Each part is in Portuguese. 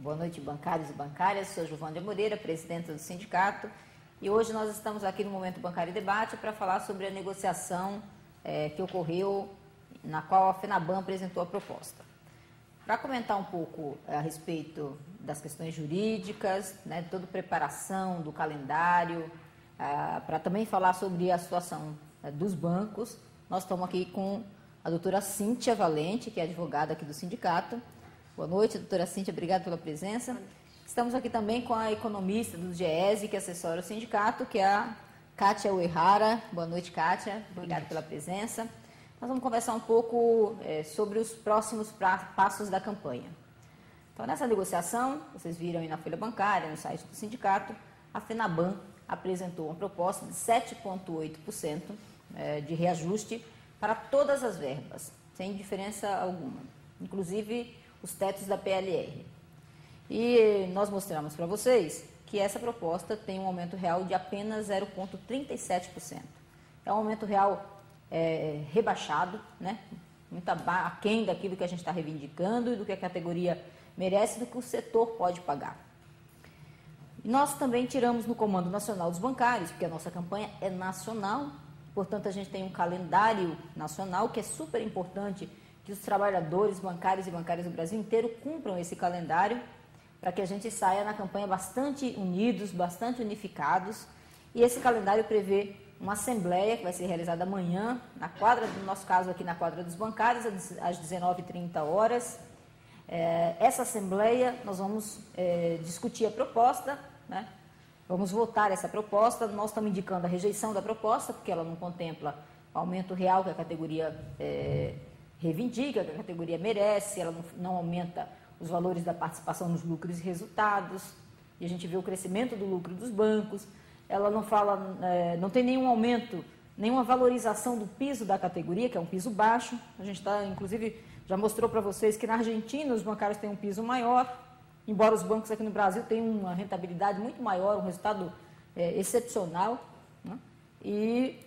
Boa noite, bancários e bancárias. Sou Giovânia Moreira, presidenta do sindicato, e hoje nós estamos aqui no Momento Bancário e Debate para falar sobre a negociação que ocorreu, na qual a FENABAN apresentou a proposta. Para comentar um pouco a respeito das questões jurídicas, né, de toda a preparação do calendário, para também falar sobre a situação dos bancos, nós estamos aqui com a doutora Cíntia Valente, que é advogada aqui do sindicato. Boa noite, doutora Cíntia, obrigada pela presença. Estamos aqui também com a economista do GESE, que assessora o sindicato, que é a Kátia Uehara. Boa noite, Kátia, obrigada pela presença. Nós vamos conversar um pouco sobre os próximos passos da campanha. Então, nessa negociação, vocês viram aí na folha bancária, no site do sindicato, a FENABAN apresentou uma proposta de 7,8% de reajuste para todas as verbas, sem diferença alguma, inclusive os tetos da PLR. E nós mostramos para vocês que essa proposta tem um aumento real de apenas 0,37%. É um aumento real rebaixado, né? Muito aquém daquilo que a gente está reivindicando e do que a categoria merece, do que o setor pode pagar. E nós também tiramos no Comando Nacional dos Bancários, porque a nossa campanha é nacional, portanto a gente tem um calendário nacional que é super importante que os trabalhadores bancários e bancárias do Brasil inteiro cumpram esse calendário para que a gente saia na campanha bastante unidos, bastante unificados. E esse calendário prevê uma assembleia que vai ser realizada amanhã, na quadra, no nosso caso aqui na quadra dos bancários, às 19h30. Essa assembleia nós vamos discutir a proposta, né? Vamos votar essa proposta. Nós estamos indicando a rejeição da proposta, porque ela não contempla o aumento real que a categoria reivindica, que a categoria merece, ela não aumenta os valores da participação nos lucros e resultados, e a gente vê o crescimento do lucro dos bancos. Ela não fala, não tem nenhum aumento, nenhuma valorização do piso da categoria, que é um piso baixo. A gente inclusive, já mostrou para vocês que na Argentina os bancários têm um piso maior, embora os bancos aqui no Brasil tenham uma rentabilidade muito maior, um resultado excepcional, né? E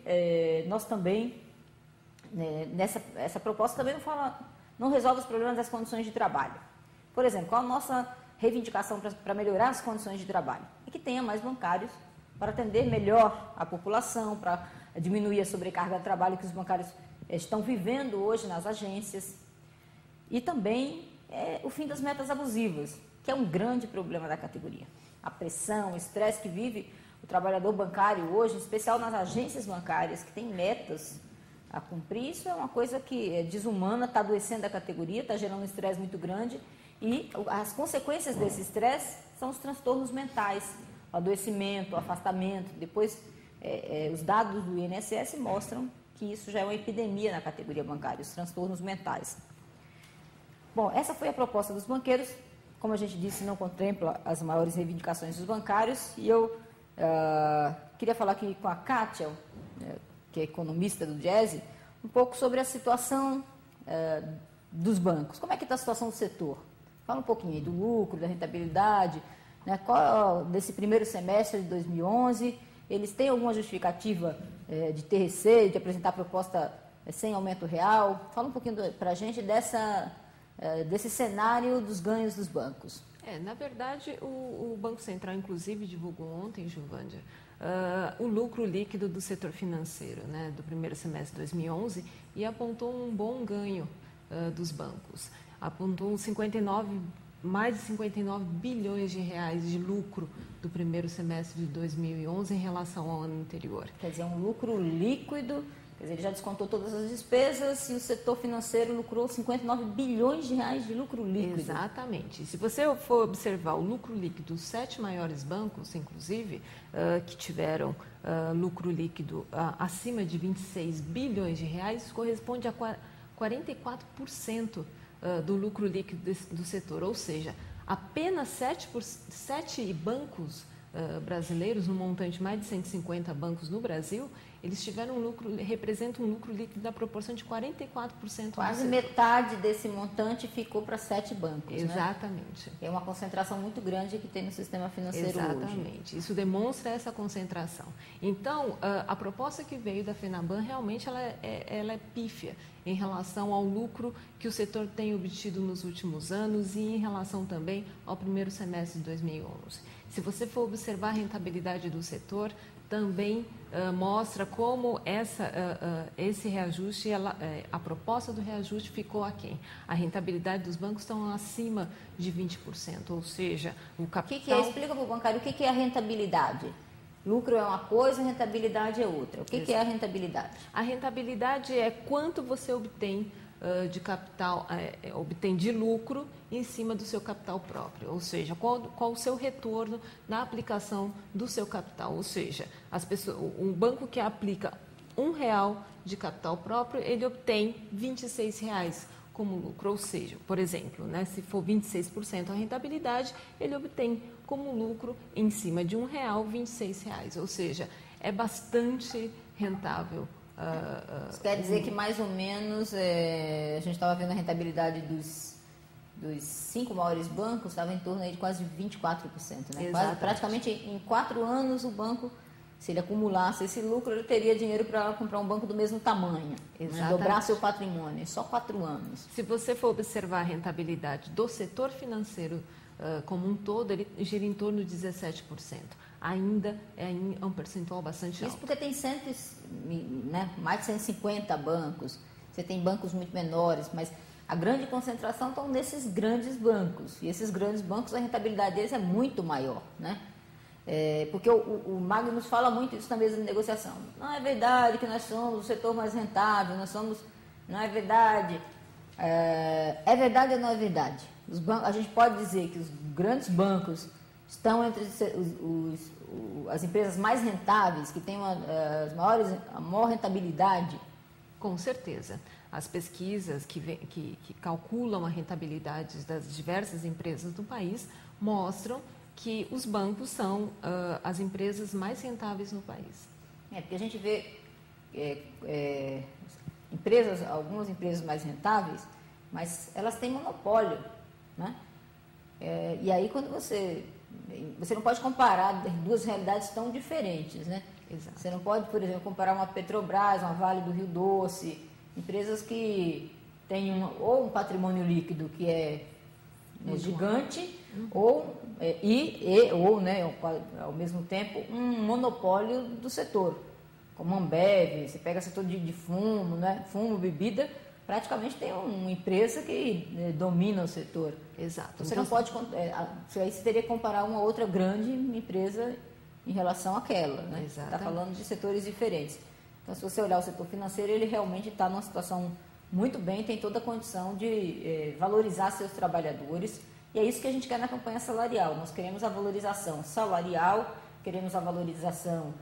nós também, essa proposta também não resolve os problemas das condições de trabalho. Por exemplo, qual a nossa reivindicação para melhorar as condições de trabalho? É que tenha mais bancários para atender melhor a população, para diminuir a sobrecarga de trabalho que os bancários estão vivendo hoje nas agências. E também o fim das metas abusivas, que é um grande problema da categoria. A pressão, o estresse que vive o trabalhador bancário hoje, em especial nas agências bancárias, que têm metas a cumprir, isso é uma coisa que é desumana, está adoecendo a categoria, está gerando um estresse muito grande, e as consequências desse estresse são os transtornos mentais, o adoecimento, o afastamento. Depois, os dados do INSS mostram que isso já é uma epidemia na categoria bancária, os transtornos mentais. Bom, essa foi a proposta dos banqueiros. Como a gente disse, não contempla as maiores reivindicações dos bancários. E eu queria falar aqui com a Kátia, que é economista do GESE, um pouco sobre a situação dos bancos. Como é que está a situação do setor? Fala um pouquinho aí do lucro, da rentabilidade, né? Qual desse primeiro semestre de 2011, eles têm alguma justificativa de ter receio, de apresentar proposta sem aumento real? Fala um pouquinho para a gente desse cenário dos ganhos dos bancos. Na verdade, o Banco Central, inclusive, divulgou ontem, Giovândia, o lucro líquido do setor financeiro, né, do primeiro semestre de 2011, e apontou um bom ganho dos bancos. Apontou mais de 59 bilhões de reais de lucro do primeiro semestre de 2011 em relação ao ano anterior. Quer dizer, um lucro líquido, quer dizer, ele já descontou todas as despesas e o setor financeiro lucrou 59 bilhões de reais de lucro líquido. Exatamente. Se você for observar o lucro líquido dos 7 maiores bancos, inclusive, que tiveram lucro líquido acima de 26 bilhões de reais, isso corresponde a 44% do lucro líquido do setor, ou seja, apenas 7 bancos brasileiros, no montante mais de 150 bancos no Brasil, eles tiveram um lucro, representam um lucro líquido da proporção de 44%. Quase metade desse montante ficou para 7 bancos, Exatamente. Né? É uma concentração muito grande que tem no sistema financeiro hoje. Exatamente. Isso demonstra essa concentração. Então, a proposta que veio da FENABAN, realmente, ela é pífia em relação ao lucro que o setor tem obtido nos últimos anos e em relação também ao primeiro semestre de 2011. Se você for observar a rentabilidade do setor, também mostra como esse reajuste, a proposta do reajuste ficou aquém. A rentabilidade dos bancos estão acima de 20%, ou seja, o capital... O que é? Explica para o bancário o que é a rentabilidade. Lucro é uma coisa, rentabilidade é outra. O que é a rentabilidade? A rentabilidade é quanto você obtém de capital, obtém de lucro em cima do seu capital próprio, ou seja, qual o seu retorno na aplicação do seu capital, ou seja, um banco que aplica R$1 de capital próprio, ele obtém R$26 como lucro, ou seja, por exemplo, né, se for 26% a rentabilidade, ele obtém como lucro em cima de R$1 R$26, ou seja, é bastante rentável. Isso quer dizer que mais ou menos, a gente estava vendo a rentabilidade dos 5 maiores bancos, estava em torno aí de quase 24%. Né? Praticamente em 4 anos o banco, se ele acumulasse esse lucro, ele teria dinheiro para comprar um banco do mesmo tamanho, né? Dobrar seu patrimônio, só 4 anos. Se você for observar a rentabilidade do setor financeiro como um todo, ele gira em torno de 17%. Ainda é um percentual bastante alto. Isso porque tem mais de 150 bancos, você tem bancos muito menores, mas a grande concentração estão nesses grandes bancos. E esses grandes bancos, a rentabilidade deles é muito maior, né? Porque o Magnus fala muito isso na mesa de negociação. Não é verdade que nós somos o setor mais rentável, não é verdade. É verdade ou não é verdade? A gente pode dizer que os grandes bancos estão entre as empresas mais rentáveis, que têm a maior rentabilidade? Com certeza. As pesquisas que calculam a rentabilidade das diversas empresas do país mostram que os bancos são as empresas mais rentáveis no país. Porque a gente vê algumas empresas mais rentáveis, mas elas têm monopólio, né? E aí quando você não pode comparar duas realidades tão diferentes, né? Exato. Você não pode, por exemplo, comparar uma Petrobras, uma Vale do Rio Doce, empresas que têm ou um patrimônio líquido que é gigante, ou ao mesmo tempo, um monopólio do setor, como a Ambev. Você pega o setor de fumo, né? Fumo, bebida, praticamente tem uma empresa que domina o setor. Exato. Você não pode... Aí você teria que comparar uma outra grande empresa em relação àquela, né? Você está falando de setores diferentes. Então, se você olhar o setor financeiro, ele realmente está numa situação muito bem, tem toda a condição de valorizar seus trabalhadores. E é isso que a gente quer na campanha salarial. Nós queremos a valorização salarial, queremos a valorização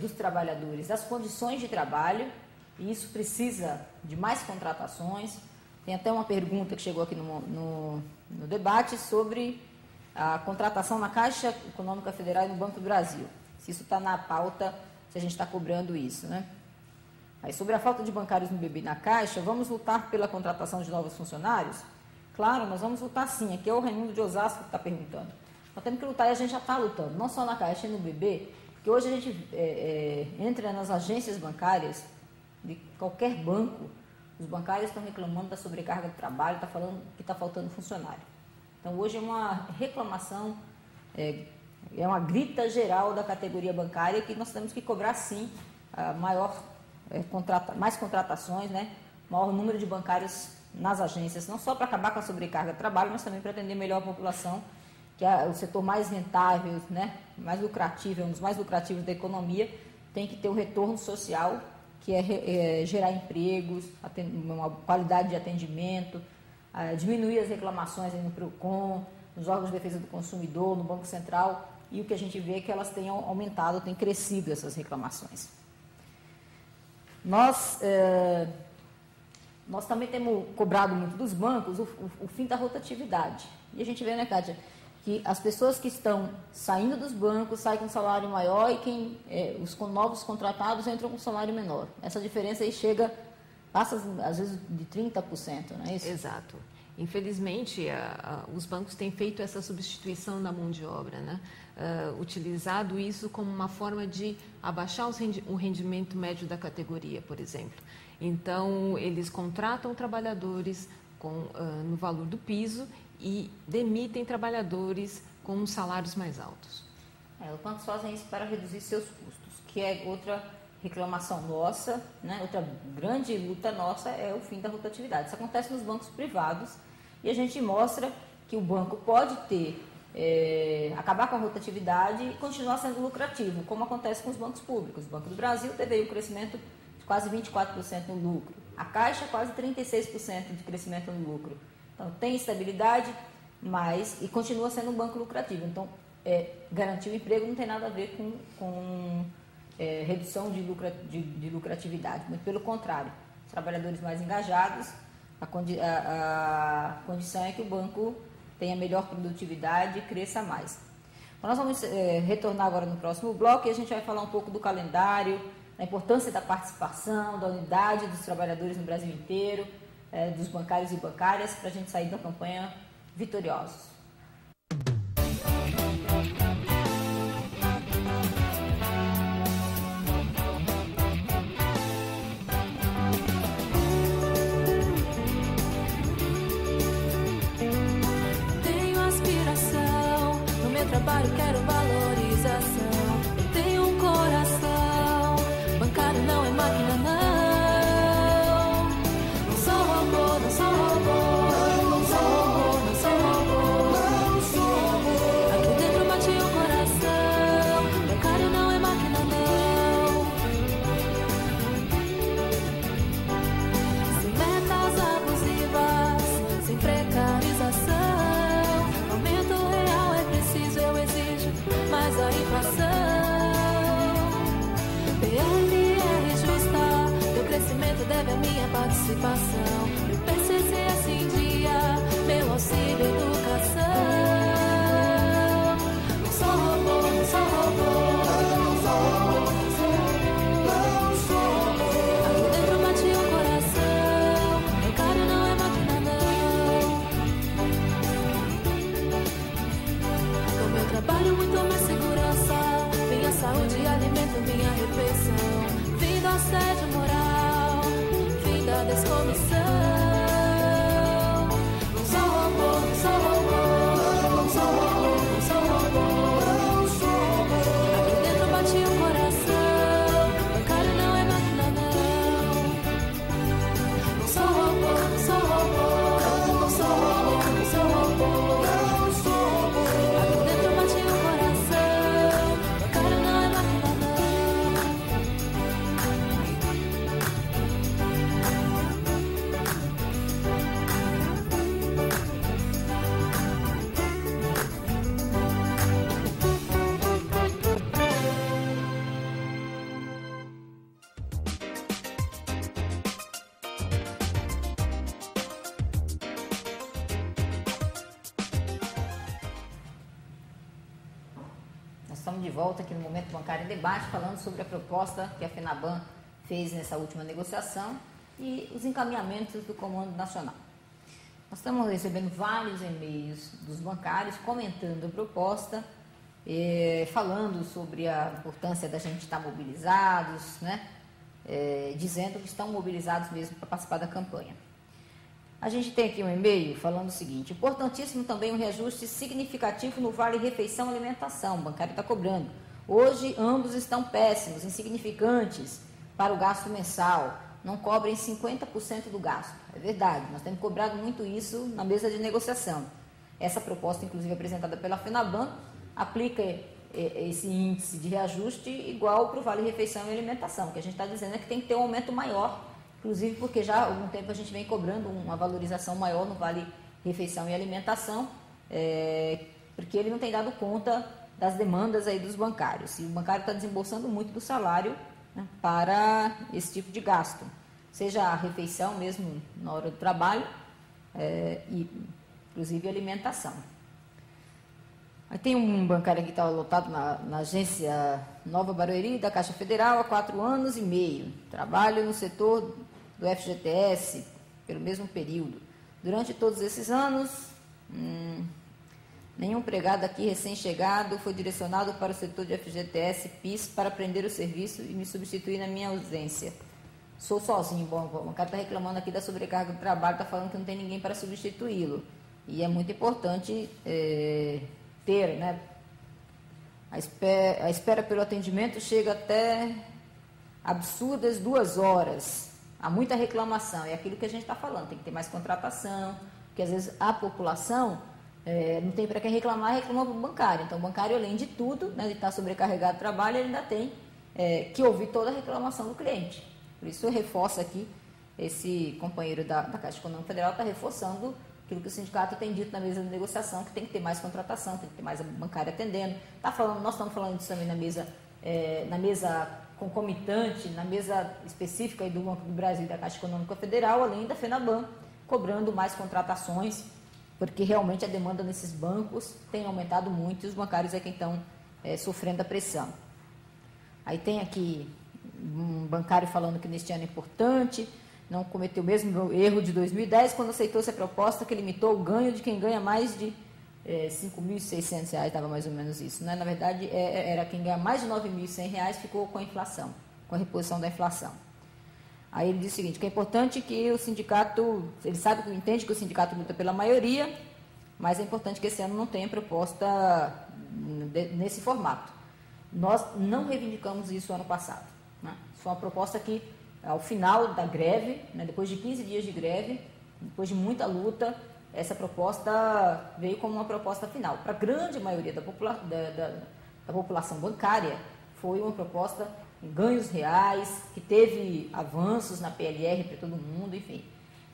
dos trabalhadores, das condições de trabalho, e isso precisa de mais contratações. Tem até uma pergunta que chegou aqui no debate sobre a contratação na Caixa Econômica Federal e no Banco do Brasil. Se isso está na pauta, se a gente está cobrando isso, né? Aí, sobre a falta de bancários no BB e na Caixa, vamos lutar pela contratação de novos funcionários? Claro, nós vamos lutar sim. Aqui é o Raimundo de Osasco que está perguntando. Nós temos que lutar e a gente já está lutando, não só na Caixa e no BB, porque hoje a gente entra nas agências bancárias de qualquer banco, os bancários estão reclamando da sobrecarga de trabalho, está falando que está faltando funcionário. Então, hoje é uma reclamação, é uma grita geral da categoria bancária que nós temos que cobrar, sim, mais contratações, né? Maior número de bancários nas agências, não só para acabar com a sobrecarga de trabalho, mas também para atender melhor a população, que é o setor mais rentável, né? Mais lucrativo, é um dos mais lucrativos da economia, tem que ter um retorno social, que é gerar empregos, uma qualidade de atendimento, diminuir as reclamações aí no PROCON, nos órgãos de defesa do consumidor, no Banco Central, e o que a gente vê é que elas têm aumentado, têm crescido essas reclamações. Nós também temos cobrado muito dos bancos o fim da rotatividade. E a gente vê, né, Kátia, que as pessoas que estão saindo dos bancos saem com salário maior e os novos contratados entram com salário menor. Essa diferença aí passa às vezes de 30%, não é isso? Exato. Infelizmente, os bancos têm feito essa substituição da mão de obra, né? Utilizado isso como uma forma de abaixar o rendimento médio da categoria, por exemplo. Então, eles contratam trabalhadores no valor do piso e demitem trabalhadores com salários mais altos. Os bancos fazem isso para reduzir seus custos, que é outra reclamação nossa, né? Outra grande luta nossa é o fim da rotatividade. Isso acontece nos bancos privados e a gente mostra que o banco pode acabar com a rotatividade e continuar sendo lucrativo, como acontece com os bancos públicos. O Banco do Brasil teve um crescimento de quase 24% no lucro. A Caixa, quase 36% de crescimento no lucro. Então, tem estabilidade, e continua sendo um banco lucrativo. Então, garantir o emprego não tem nada a ver com redução de lucratividade. Muito pelo contrário, os trabalhadores mais engajados, a condição é que o banco tenha melhor produtividade e cresça mais. Então, nós vamos retornar agora no próximo bloco e a gente vai falar um pouco do calendário, da importância da participação, da unidade dos trabalhadores no Brasil inteiro, dos bancários e bancárias, para a gente sair da campanha vitoriosos. Tenho aspiração, no meu trabalho quero valorização. Eu tenho um coração, bancário não é máquina não. Não sou robô, não sou robô. Não sou robô, não sou robô. Não sou robô. Aqui dentro bate o coração, bancário não é máquina não. Sem metas abusivas, sem precarização. Aumento real é preciso, eu exijo mais a inflação. PLR justa, teu crescimento deve a minha participação. Meu PCC assim em dia, meu auxílio educação. Não sou robô, não sou robô. Não sou robô, não sou robô. Não sou robô. Aqui dentro bate o coração, bancário não é máquina não. No meu trabalho muito mais segurança, minha saúde, alimento, minha refeição. Fim do assédio moral, fim da descomissão. Não sou robô, não sou robô. Não sou robô, não sou robô. Não sou robô. Aqui dentro bate o coração, bancário não é máquina não. Não sou robô, não sou robô. Não sou robô, não sou robô. Não sou robô. Aqui dentro bate o coração, bancário não é máquina não. Nós estamos de volta aqui no Momento Bancário em Debate, falando sobre a proposta que a FENABAN fez nessa última negociação e os encaminhamentos do Comando Nacional. Nós estamos recebendo vários e-mails dos bancários comentando a proposta, falando sobre a importância da gente estar mobilizados, né? Dizendo que estão mobilizados mesmo para participar da campanha. A gente tem aqui um e-mail falando o seguinte: importantíssimo também um reajuste significativo no Vale Refeição e Alimentação, o bancário está cobrando. Hoje ambos estão péssimos, insignificantes para o gasto mensal, não cobrem 50% do gasto. É verdade, nós temos cobrado muito isso na mesa de negociação. Essa proposta, inclusive apresentada pela FENABAN, aplica esse índice de reajuste igual para o Vale Refeição e Alimentação. O que a gente está dizendo é que tem que ter um aumento maior, inclusive porque já há algum tempo a gente vem cobrando uma valorização maior no Vale Refeição e Alimentação, porque ele não tem dado conta das demandas aí dos bancários. E o bancário está desembolsando muito do salário, né, para esse tipo de gasto, seja a refeição mesmo na hora do trabalho, e inclusive a alimentação. Aí tem um bancário que está lotado na agência Nova Barueri, da Caixa Federal, há 4 anos e meio. Trabalho no setor do FGTS pelo mesmo período. Durante todos esses anos, nenhum empregado aqui recém-chegado foi direcionado para o setor de FGTS PIS para aprender o serviço e me substituir na minha ausência. Sou sozinho. Bom, o cara está reclamando aqui da sobrecarga do trabalho, está falando que não tem ninguém para substituí-lo. E é muito importante ter, né? A espera pelo atendimento chega até absurdas 2 horas. Há muita reclamação, é aquilo que a gente está falando, tem que ter mais contratação, porque às vezes a população não tem para quem reclamar, reclama para o bancário. Então o bancário, além de tudo, né, de estar sobrecarregado de trabalho, ele ainda tem que ouvir toda a reclamação do cliente. Por isso eu reforço aqui, esse companheiro da Caixa Econômica Federal está reforçando aquilo que o sindicato tem dito na mesa de negociação, que tem que ter mais contratação, tem que ter mais a bancária atendendo. Nós estamos falando disso também na mesa concomitante, na mesa específica aí do Banco do Brasil e da Caixa Econômica Federal, além da FENABAN, cobrando mais contratações, porque realmente a demanda nesses bancos tem aumentado muito e os bancários é quem estão sofrendo a pressão. Aí tem aqui um bancário falando que neste ano é importante, não cometeu o mesmo erro de 2010, quando aceitou essa proposta que limitou o ganho de quem ganha mais de R$ 5.600, estava mais ou menos isso. Né? Na verdade, era quem ganha mais de R$ 9.100, ficou com a inflação, com a reposição da inflação. Aí ele diz o seguinte, que é importante que o sindicato, ele entende que o sindicato luta pela maioria, mas é importante que esse ano não tenha proposta nesse formato. Nós não reivindicamos isso ano passado. Né? Foi uma proposta que, ao final da greve, né, depois de 15 dias de greve, depois de muita luta, essa proposta veio como uma proposta final. Para a grande maioria da população bancária, foi uma proposta em ganhos reais, que teve avanços na PLR para todo mundo, enfim.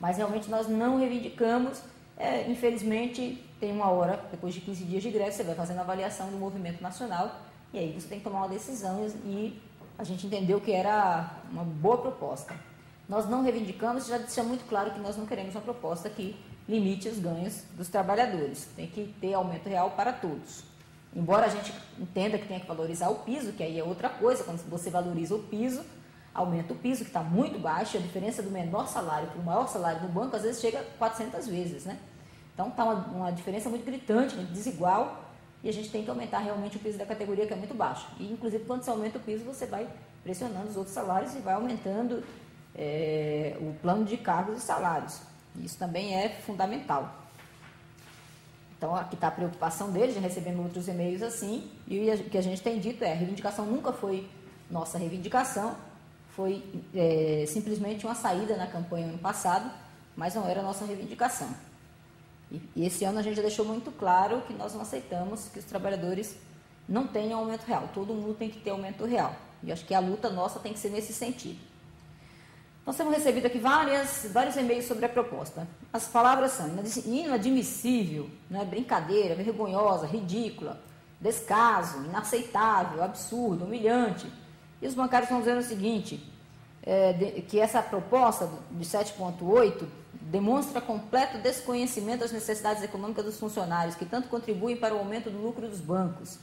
Mas realmente nós não reivindicamos. Infelizmente, tem uma hora, depois de 15 dias de greve, você vai fazendo a avaliação do movimento nacional, e aí você tem que tomar uma decisão, e a gente entendeu que era uma boa proposta. Nós não reivindicamos, já deixamos muito claro que nós não queremos uma proposta que limite os ganhos dos trabalhadores. Tem que ter aumento real para todos. Embora a gente entenda que tem que valorizar o piso, que aí é outra coisa, quando você valoriza o piso, aumenta o piso, que está muito baixo, a diferença do menor salário para o maior salário no banco, às vezes chega a 400 vezes, né? Então está uma diferença muito gritante, muito desigual, e a gente tem que aumentar realmente o piso da categoria, que é muito baixo. E, inclusive, quando você aumenta o piso, você vai pressionando os outros salários e vai aumentando o plano de cargos e salários. Isso também é fundamental. Então, aqui está a preocupação deles, já recebendo outros e-mails assim, e o que a gente tem dito a reivindicação nunca foi nossa reivindicação, foi simplesmente uma saída na campanha ano passado, mas não era nossa reivindicação. E esse ano a gente já deixou muito claro que nós não aceitamos que os trabalhadores não tenham aumento real. Todo mundo tem que ter aumento real. E acho que a luta nossa tem que ser nesse sentido. Nós temos recebido aqui vários e-mails sobre a proposta. As palavras são inadmissível, né, brincadeira, vergonhosa, ridícula, descaso, inaceitável, absurdo, humilhante. E os bancários estão dizendo o seguinte, que essa proposta de 7,8 demonstra completo desconhecimento das necessidades econômicas dos funcionários, que tanto contribuem para o aumento do lucro dos bancos.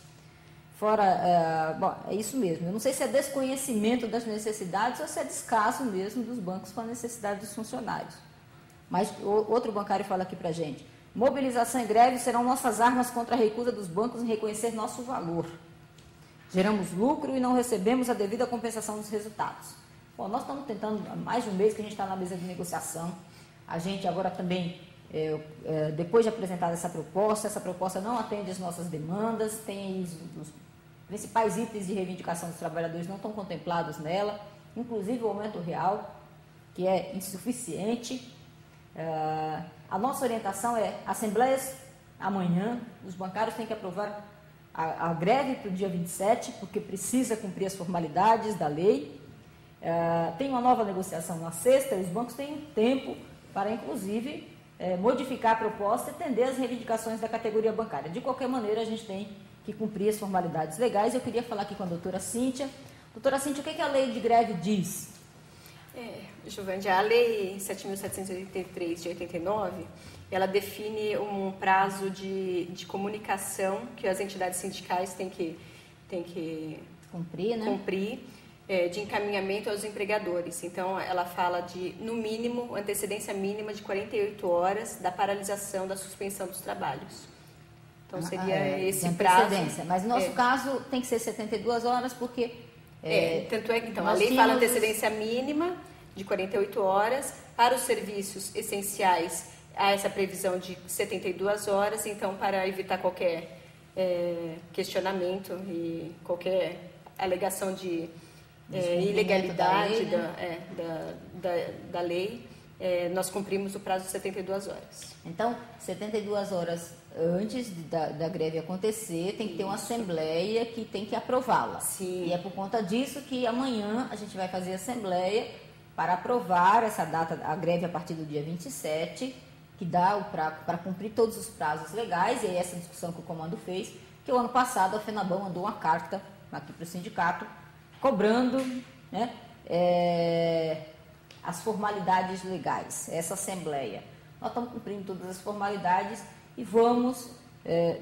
É isso mesmo. Eu não sei se é desconhecimento das necessidades ou se é descaso mesmo dos bancos com a necessidade dos funcionários. Mas outro bancário fala aqui para a gente. Mobilização e greve serão nossas armas contra a recusa dos bancos em reconhecer nosso valor. Geramos lucro e não recebemos a devida compensação dos resultados. Bom, nós estamos tentando, há mais de um mês que a gente está na mesa de negociação. A gente agora também, depois de apresentar essa proposta não atende às nossas demandas, tem os principais itens de reivindicação dos trabalhadores não estão contemplados nela, inclusive o aumento real, que é insuficiente. A nossa orientação é assembleias amanhã, os bancários têm que aprovar a greve para o dia 27, porque precisa cumprir as formalidades da lei. Tem uma nova negociação na sexta, os bancos têm tempo para, inclusive, modificar a proposta e atender às reivindicações da categoria bancária. De qualquer maneira, a gente tem que cumprir as formalidades legais. Eu queria falar aqui com a doutora Cíntia. Doutora Cíntia, o que a lei de greve diz? Giovandia, a Lei 7.783 de 89, ela define um prazo de comunicação que as entidades sindicais têm que Cumprir, né? De encaminhamento aos empregadores. Então, ela fala de, no mínimo, antecedência mínima de 48 horas da paralisação, da suspensão dos trabalhos. Então, seria esse prazo. Mas no nosso caso tem que ser 72 horas porque... tanto é que então, a lei fala antecedência mínima de 48 horas. Para os serviços essenciais, há essa previsão de 72 horas. Então, para evitar qualquer questionamento e qualquer alegação de ilegalidade da lei, nós cumprimos o prazo de 72 horas. Então, 72 horas antes da greve acontecer, tem que ter uma assembleia que tem que aprová-la. Sim. E é por conta disso que amanhã a gente vai fazer a assembleia para aprovar essa data, a greve a partir do dia 27, que dá o prazo para cumprir todos os prazos legais, e é essa discussão que o comando fez, que o ano passado a FENABAN mandou uma carta aqui para o sindicato, cobrando, né, as formalidades legais, essa assembleia. Nós estamos cumprindo todas as formalidades e vamos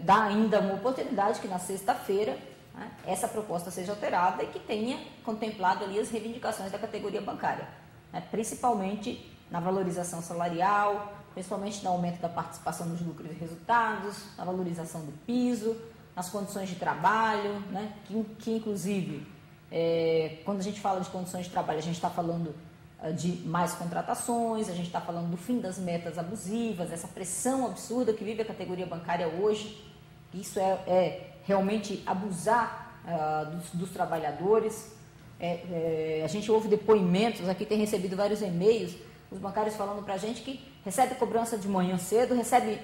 dar ainda uma oportunidade que na sexta-feira, né, essa proposta seja alterada e que tenha contemplado ali as reivindicações da categoria bancária, né, principalmente na valorização salarial, principalmente no aumento da participação nos lucros e resultados, na valorização do piso, nas condições de trabalho, né, que inclusive, quando a gente fala de condições de trabalho, a gente está falando de mais contratações, a gente está falando do fim das metas abusivas, essa pressão absurda que vive a categoria bancária hoje. Isso é realmente abusar dos trabalhadores. A gente ouve depoimentos, aqui tem recebido vários e-mails, os bancários falando para a gente que recebe cobrança de manhã cedo, recebe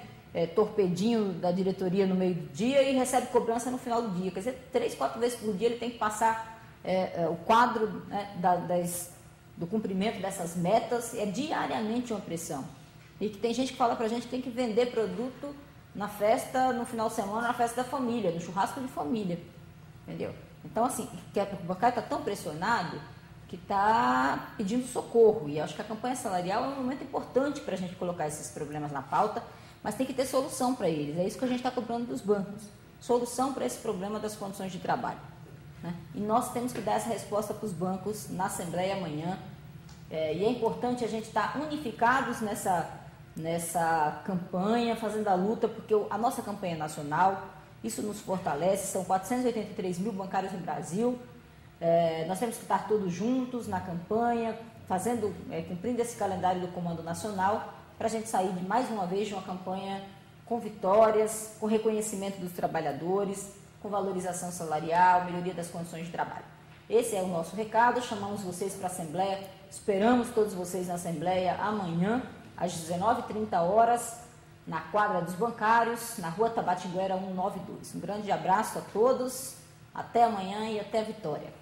torpedinho da diretoria no meio do dia e recebe cobrança no final do dia. Quer dizer, 3, 4 vezes por dia ele tem que passar o quadro, né, do cumprimento dessas metas. É diariamente uma pressão. E que tem gente que fala para a gente que tem que vender produto na festa, no final de semana, na festa da família, no churrasco de família. Entendeu? Então, assim, o bancário está tão pressionado que está pedindo socorro. E acho que a campanha salarial é um momento importante para a gente colocar esses problemas na pauta, mas tem que ter solução para eles. É isso que a gente está cobrando dos bancos. Solução para esse problema das condições de trabalho. Né? E nós temos que dar essa resposta para os bancos na Assembleia amanhã. E é importante a gente estar unificados nessa campanha, fazendo a luta, porque a nossa campanha é nacional, isso nos fortalece, são 483 mil bancários no Brasil. Nós temos que estar todos juntos na campanha, cumprindo esse calendário do Comando Nacional, para a gente sair de mais uma vez de uma campanha com vitórias, com reconhecimento dos trabalhadores, com valorização salarial, melhoria das condições de trabalho. Esse é o nosso recado, chamamos vocês para a Assembleia, esperamos todos vocês na Assembleia amanhã, às 19h30, na quadra dos bancários, na rua Tabatinguera 192. Um grande abraço a todos, até amanhã e até a vitória.